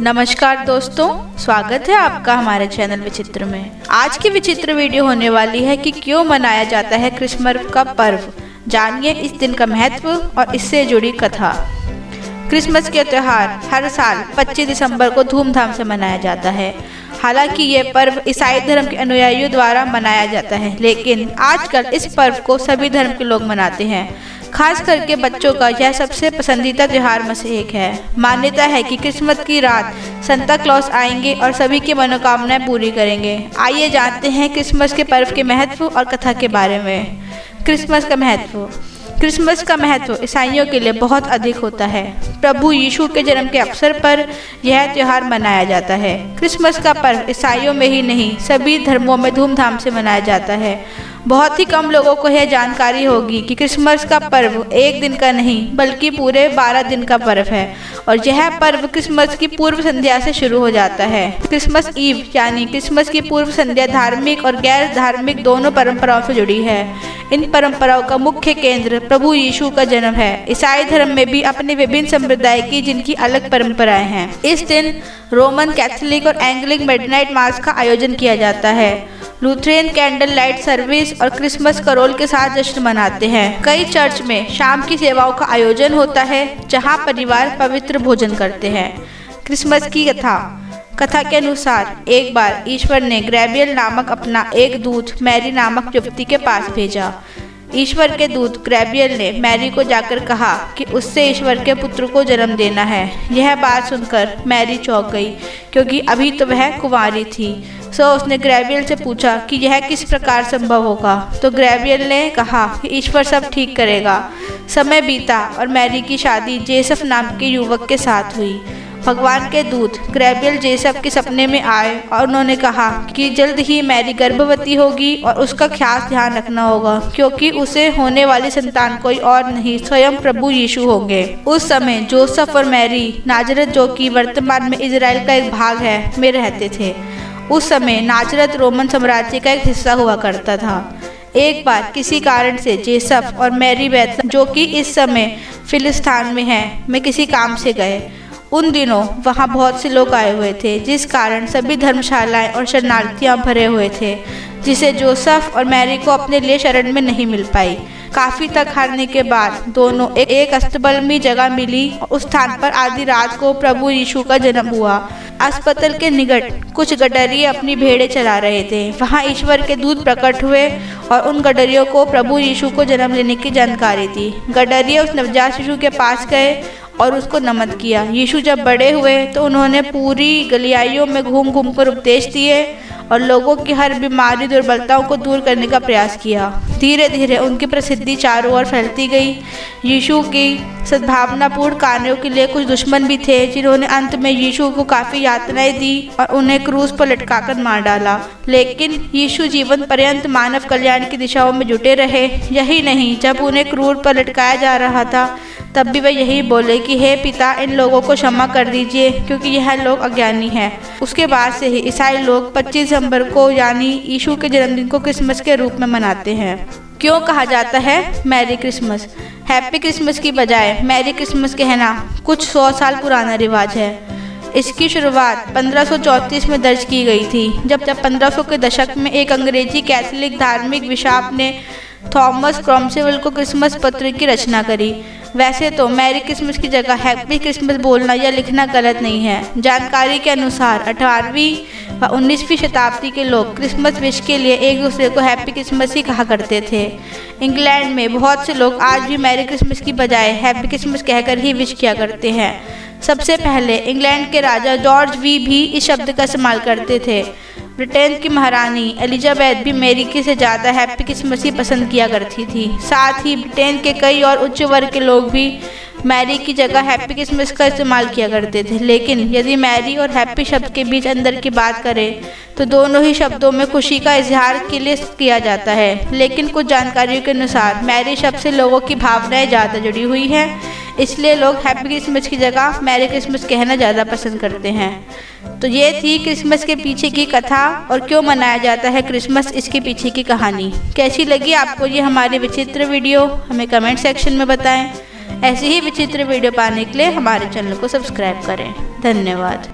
नमस्कार दोस्तों, स्वागत है आपका हमारे चैनल विचित्र में। आज की विचित्र वीडियो होने वाली है कि क्यों मनाया जाता है क्रिसमस का पर्व। जानिए इस दिन का महत्व और इससे जुड़ी कथा। क्रिसमस के त्यौहार हर साल 25 दिसंबर को धूमधाम से मनाया जाता है। हालांकि ये पर्व ईसाई धर्म के अनुयायियों द्वारा मनाया जाता है, लेकिन आजकल इस पर्व को सभी धर्म के लोग मनाते हैं। खास करके बच्चों का यह सबसे पसंदीदा त्योहार में से एक है। मान्यता है कि क्रिसमस की रात संता क्लॉस आएंगे और सभी की मनोकामनाएं पूरी करेंगे। आइए जानते हैं क्रिसमस के पर्व के महत्व और कथा के बारे में। क्रिसमस का महत्व। क्रिसमस का महत्व ईसाइयों के लिए बहुत अधिक होता है। प्रभु यीशु के जन्म के अवसर पर यह त्योहार मनाया जाता है। क्रिसमस का पर्व ईसाइयों में ही नहीं, सभी धर्मों में धूमधाम से मनाया जाता है। बहुत ही कम लोगों को यह जानकारी होगी कि क्रिसमस का पर्व एक दिन का नहीं बल्कि पूरे 12 दिन का पर्व है और यह पर्व क्रिसमस की पूर्व संध्या से शुरू हो जाता है। क्रिसमस ईव यानी क्रिसमस की पूर्व संध्या धार्मिक और गैर धार्मिक दोनों परंपराओं से जुड़ी है। इन परंपराओं का मुख्य केंद्र प्रभु यीशु का जन्म है। ईसाई धर्म में भी अपने विभिन्न संप्रदाय की जिनकी अलग परंपराएं हैं। इस दिन रोमन कैथोलिक और एंग्लिक मिडनाइट मास का आयोजन किया जाता है। लूथरन कैंडल लाइट सर्विस और क्रिसमस करोल के साथ जश्न मनाते हैं। कई चर्च में शाम की सेवाओं का आयोजन होता है, जहां परिवार पवित्र भोजन करते हैं। क्रिसमस की कथा के अनुसार एक बार ईश्वर ने गैब्रियल नामक अपना एक दूत मैरी नामक युवती के पास भेजा। ईश्वर के दूत गैब्रियल ने मैरी को जाकर कहा कि उससे ईश्वर के पुत्र को जन्म देना है। यह बात सुनकर मैरी चौंक गई, क्योंकि अभी तो वह कुंवारी थी। उसने गैब्रियल से पूछा कि यह किस प्रकार संभव होगा। तो गैब्रियल ने कहा कि ईश्वर सब ठीक करेगा। समय बीता और मैरी की शादी जोसेफ नाम के युवक के साथ हुई। भगवान के दूत गैब्रियल जोसेफ के सपने में आए और उन्होंने कहा कि जल्द ही मैरी गर्भवती होगी और उसका खास ध्यान रखना होगा, क्योंकि उसे होने वाली संतान कोई और नहीं स्वयं प्रभु यीशु होंगे। उस समय जोसेफ और मैरी नाजरत, जो कि वर्तमान में इजराइल का एक भाग है, में रहते थे। उस समय नाजरत रोमन साम्राज्य का एक हिस्सा हुआ करता था। एक बार किसी कारण से जोसेफ और मैरी बैतलहम, जो कि इस समय फिलिस्तीन में है, में किसी काम से गए। उन दिनों वहाँ बहुत से लोग आए हुए थे, जिस कारण सभी धर्मशालाएं और शरणार्थियाँ भरे हुए थे, जिसे जोसेफ और मैरी को अपने लिए शरण में नहीं मिल पाई। काफी तक हारने के बाद दोनों एक अस्तबल में जगह मिली और उस स्थान पर आधी रात को प्रभु यीशु का जन्म हुआ। अस्पताल के निकट कुछ गडरिये अपनी भेड़ें चरा रहे थे। वहाँ ईश्वर के दूत प्रकट हुए और उन गडरियों को प्रभु यीशु को जन्म लेने की जानकारी दी। गडरिये उस नवजात शिशु के पास गए और उसको नमन किया। यीशु जब बड़े हुए तो उन्होंने पूरी गलियाइयों में घूम घूम कर उपदेश दिए और लोगों की हर बीमारी दुर्बलताओं को दूर करने का प्रयास किया। धीरे धीरे उनकी प्रसिद्धि चारों ओर फैलती गई। यीशु की सद्भावनापूर्ण कार्यों के लिए कुछ दुश्मन भी थे, जिन्होंने अंत में यीशु को काफ़ी यातनाएं दी और उन्हें क्रूस पर लटकाकर मार डाला। लेकिन यीशु जीवन पर्यंत मानव कल्याण की दिशाओं में जुटे रहे। यही नहीं, जब उन्हें क्रूस पर लटकाया जा रहा था तब भी वह यही बोले कि हे पिता, इन लोगों को क्षमा कर दीजिए, क्योंकि यह लोग अज्ञानी हैं। उसके बाद से ही ईसाई लोग 25 दिसंबर को यानी यीशु के जन्मदिन को क्रिसमस के रूप में मनाते हैं। क्यों कहा जाता है मैरी क्रिसमस? हैप्पी क्रिसमस की बजाय मैरी क्रिसमस कहना कुछ 100 साल पुराना रिवाज है। इसकी शुरुआत 1534 में दर्ज की गई थी, जब 1500 के दशक में एक अंग्रेजी कैथोलिक धार्मिक बिशप ने थॉमस क्रॉमवेल को क्रिसमस पत्र की रचना करी। वैसे तो मैरी क्रिसमस की जगह हैप्पी क्रिसमस बोलना या लिखना गलत नहीं है। जानकारी के अनुसार 18वीं व 19वीं शताब्दी के लोग क्रिसमस विश के लिए एक दूसरे को हैप्पी क्रिसमस ही कहा करते थे। इंग्लैंड में बहुत से लोग आज भी मैरी क्रिसमस की बजाय हैप्पी क्रिसमस कहकर ही विश किया करते हैं। सबसे पहले इंग्लैंड के राजा जॉर्ज भी इस शब्द का इस्तेमाल करते थे। ब्रिटेन की महारानी एलिजाबेथ भी मैरी से ज़्यादा हैप्पी क्रिसमस ही पसंद किया करती थी। साथ ही ब्रिटेन के कई और उच्च वर्ग के लोग भी मैरी की जगह हैप्पी क्रिसमस का इस्तेमाल किया करते थे। लेकिन यदि मैरी और हैप्पी शब्द के बीच अंतर की बात करें तो दोनों ही शब्दों में खुशी का इजहार के लिए किया जाता है। लेकिन कुछ जानकारियों के अनुसार मैरी शब्द से लोगों की भावनाएं ज़्यादा जुड़ी हुई हैं, इसलिए लोग हैप्पी क्रिसमस की जगह मैरी क्रिसमस कहना ज़्यादा पसंद करते हैं। तो ये थी क्रिसमस के पीछे की कथा और क्यों मनाया जाता है क्रिसमस, इसके पीछे की कहानी। कैसी लगी आपको ये हमारी विचित्र वीडियो? हमें कमेंट सेक्शन में बताएं। ऐसी ही विचित्र वीडियो पाने के लिए हमारे चैनल को सब्सक्राइब करें। धन्यवाद।